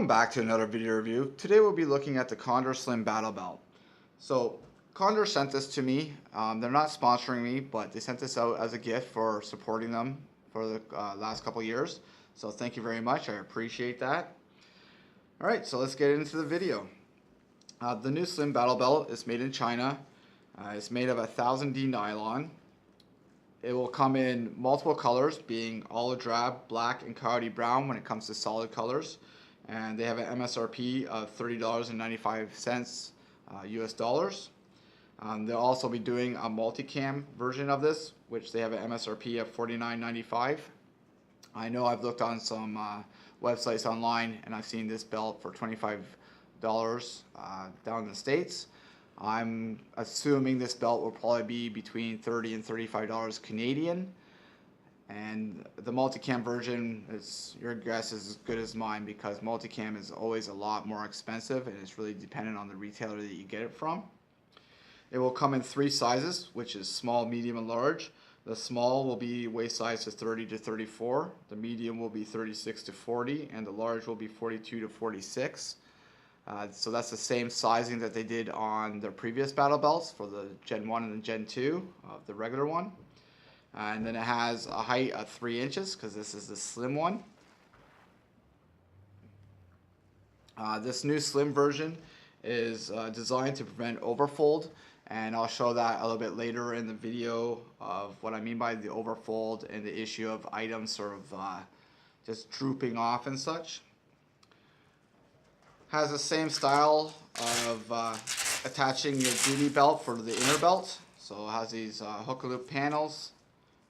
Welcome back to another video review. Today we'll be looking at the Condor Slim Battle Belt. So Condor sent this to me. They're not sponsoring me, but they sent this out as a gift for supporting them for the last couple years. So thank you very much. I appreciate that. Alright, so let's get into the video. The new Slim Battle Belt is made in China. It's made of 1000D nylon. It will come in multiple colors, being olive drab, black, and coyote brown when it comes to solid colors. And they have an MSRP of $30.95 US dollars. They'll also be doing a multicam version of this, which they have an MSRP of $49.95. I know I've looked on some websites online and I've seen this belt for $25 down in the States. I'm assuming this belt will probably be between $30 and $35 Canadian. And the multicam version, your guess is as good as mine, because multicam is always a lot more expensive and it's really dependent on the retailer that you get it from. It will come in 3 sizes, which is small, medium, and large. The small will be waist size to 30 to 34, the medium will be 36 to 40, and the large will be 42 to 46. So that's the same sizing that they did on their previous battle belts for the Gen 1 and the Gen 2 of the regular one. And then it has a height of 3 inches because this is the slim one. This new slim version is designed to prevent overfold, and I'll show that a little bit later in the video of what I mean by the overfold and the issue of items sort of just drooping off and such. Has the same style of attaching your duty belt for the inner belt. So it has these hook and loop panels,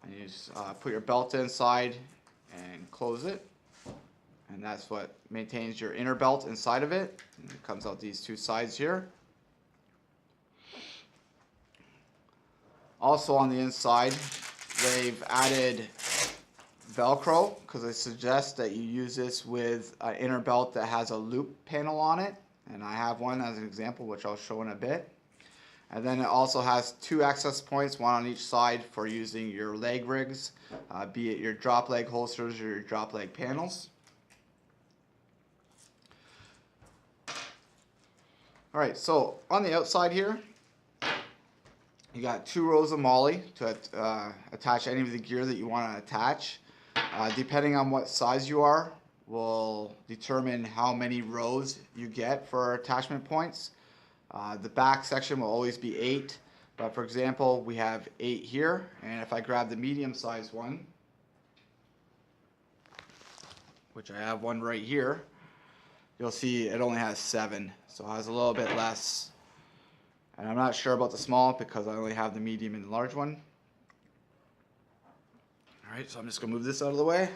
and you just put your belt inside and close it, and that's what maintains your inner belt inside of it. And it comes out these 2 sides here. Also on the inside, they've added Velcro, because I suggest that you use this with an inner belt that has a loop panel on it, and I have one as an example, which I'll show in a bit. And then it also has 2 access points, one on each side for using your leg rigs, be it your drop leg holsters or your drop leg panels. Alright, so on the outside here, you got 2 rows of MOLLE to attach any of the gear that you want to attach. Depending on what size you are will determine how many rows you get for attachment points. The back section will always be 8, but for example we have 8 here, and if I grab the medium sized one, which I have one right here, you'll see it only has 7, so it has a little bit less. And I'm not sure about the small because I only have the medium and the large one. Alright, so I'm just going to move this out of the way.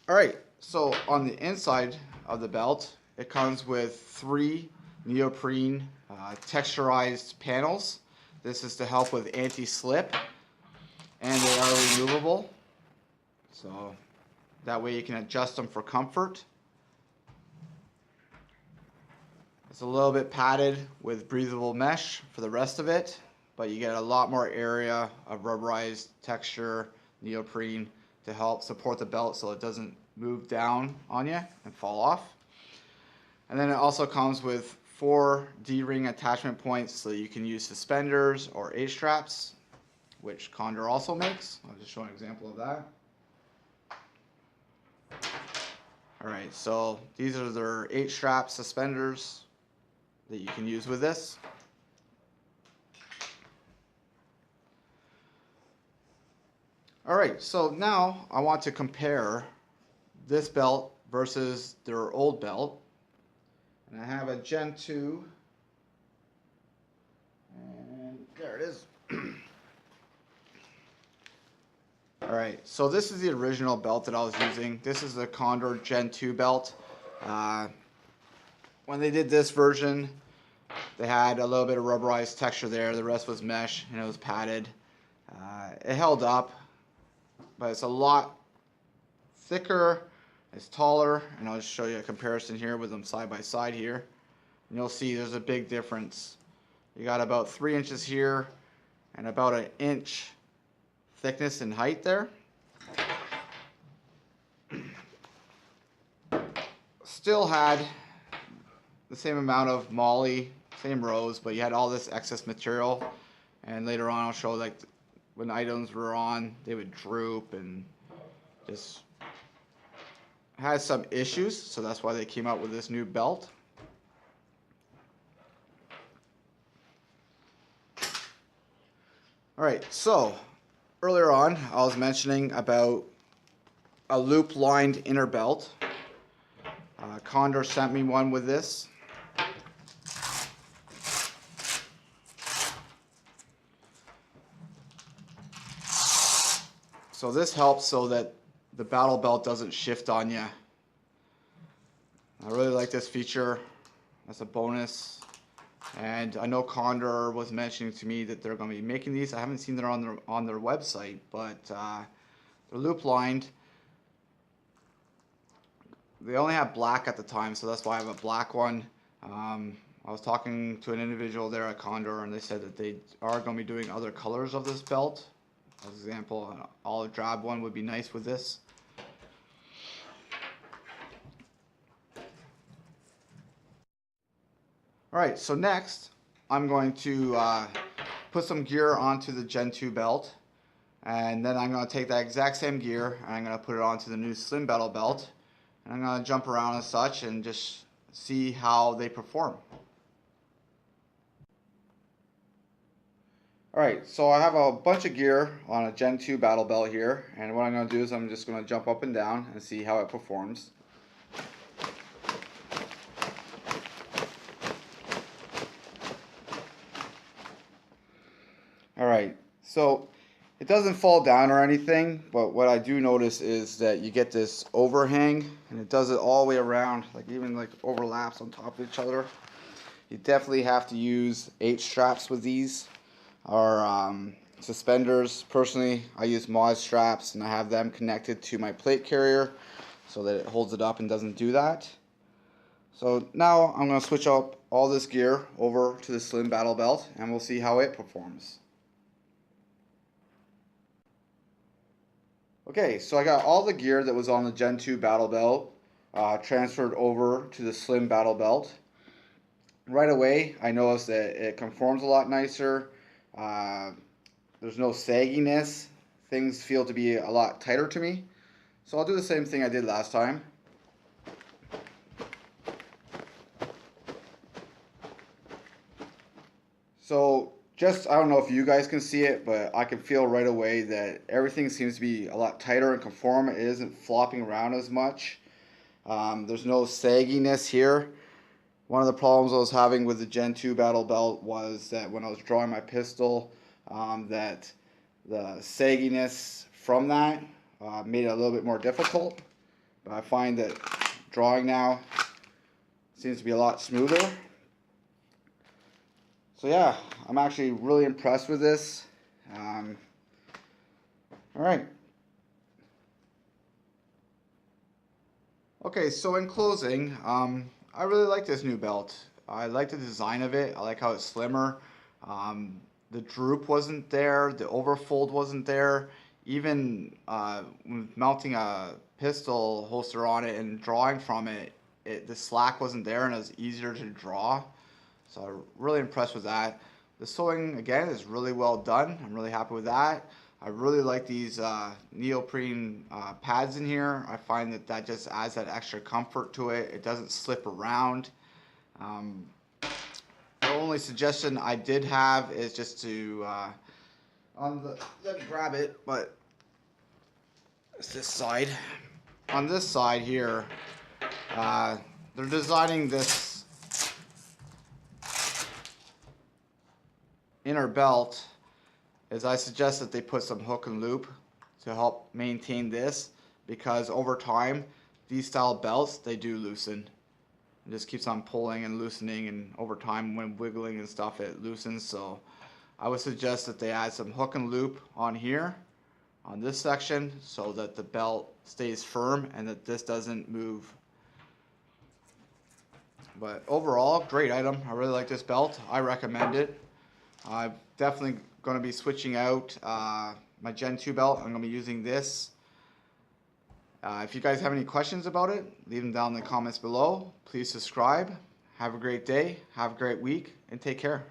Alright, so on the inside of the belt, it comes with 3 neoprene texturized panels. This is to help with anti-slip, and they are removable. So that way you can adjust them for comfort. It's a little bit padded with breathable mesh for the rest of it, but you get a lot more area of rubberized texture, neoprene, to help support the belt so it doesn't move down on you and fall off. And then it also comes with 4 D-ring attachment points so you can use suspenders or A-straps, which Condor also makes. I'll just show an example of that. Alright, so these are their 8-strap suspenders that you can use with this. Alright, so now I want to compare this belt versus their old belt. And I have a Gen 2, and there it is. Alright, so this is the original belt that I was using. This is the Condor Gen 2 belt. When they did this version, they had a little bit of rubberized texture there. The rest was mesh and it was padded. It held up, but it's a lot thicker, it's taller, and I'll just show you a comparison here with them side by side here. And you'll see there's a big difference. You got about 3 inches here and about 1 inch thickness and height there. still had the same amount of moly, same rows, but you had all this excess material. And later on I'll show like when items were on, they would droop and just had some issues, so that's why they came out with this new belt. Alright, so earlier on I was mentioning about a loop lined inner belt. Condor sent me one with this. So this helps so that the battle belt doesn't shift on you. I really like this feature. That's a bonus. And I know Condor was mentioning to me that they're going to be making these. I haven't seen them on their website, but they're loop lined. They only have black at the time, so that's why I have a black one. I was talking to an individual there at Condor, and they said that they are going to be doing other colors of this belt. As an example, an olive drab one would be nice with this. Alright, so next I'm going to put some gear onto the Gen 2 belt, and then I'm going to take that exact same gear and I'm going to put it onto the new Slim Battle Belt, and I'm going to jump around and such and just see how they perform. Alright, so I have a bunch of gear on a Gen 2 battle belt here, and what I'm going to do is I'm just going to jump up and down and see how it performs. Alright, so it doesn't fall down or anything, but what I do notice is that you get this overhang, and it does it all the way around, like even like overlaps on top of each other. You definitely have to use H straps with these, or suspenders. Personally, I use mod straps, and I have them connected to my plate carrier so that it holds it up and doesn't do that. So now I'm going to switch up all this gear over to the Slim Battle Belt, and we'll see how it performs. Okay, so I got all the gear that was on the Gen 2 Battle Belt transferred over to the Slim Battle Belt. Right away, I noticed that it conforms a lot nicer. There's no sagginess. Things feel to be a lot tighter to me. So I'll do the same thing I did last time. So just, I don't know if you guys can see it, but I can feel right away that everything seems to be a lot tighter and conform. It isn't flopping around as much. There's no sagginess here. One of the problems I was having with the Gen 2 Battle Belt was that when I was drawing my pistol, that the sagginess from that made it a little bit more difficult. But I find that drawing now seems to be a lot smoother. So yeah, I'm actually really impressed with this. Alright. Okay, so in closing, I really like this new belt. I like the design of it. I like how it's slimmer. The droop wasn't there. The overfold wasn't there. Even when mounting a pistol holster on it and drawing from it, the slack wasn't there and it was easier to draw. So I'm really impressed with that. The sewing, again, is really well done. I'm really happy with that. I really like these neoprene pads in here. I find that that just adds that extra comfort to it. It doesn't slip around. The only suggestion I did have is just to, let me grab it, but it's this side. On this side here, they're designing this inner belt, is I suggest that they put some hook and loop to help maintain this, because over time these style belts, they do loosen. It just keeps on pulling and loosening, and over time when wiggling and stuff it loosens. So I would suggest that they add some hook and loop on here on this section so that the belt stays firm and that this doesn't move. But overall, great item. I really like this belt. I recommend it. I'm definitely going to be switching out my Gen 2 belt. I'm going to be using this. If you guys have any questions about it, leave them down in the comments below. Please subscribe. Have a great day, have a great week, and take care.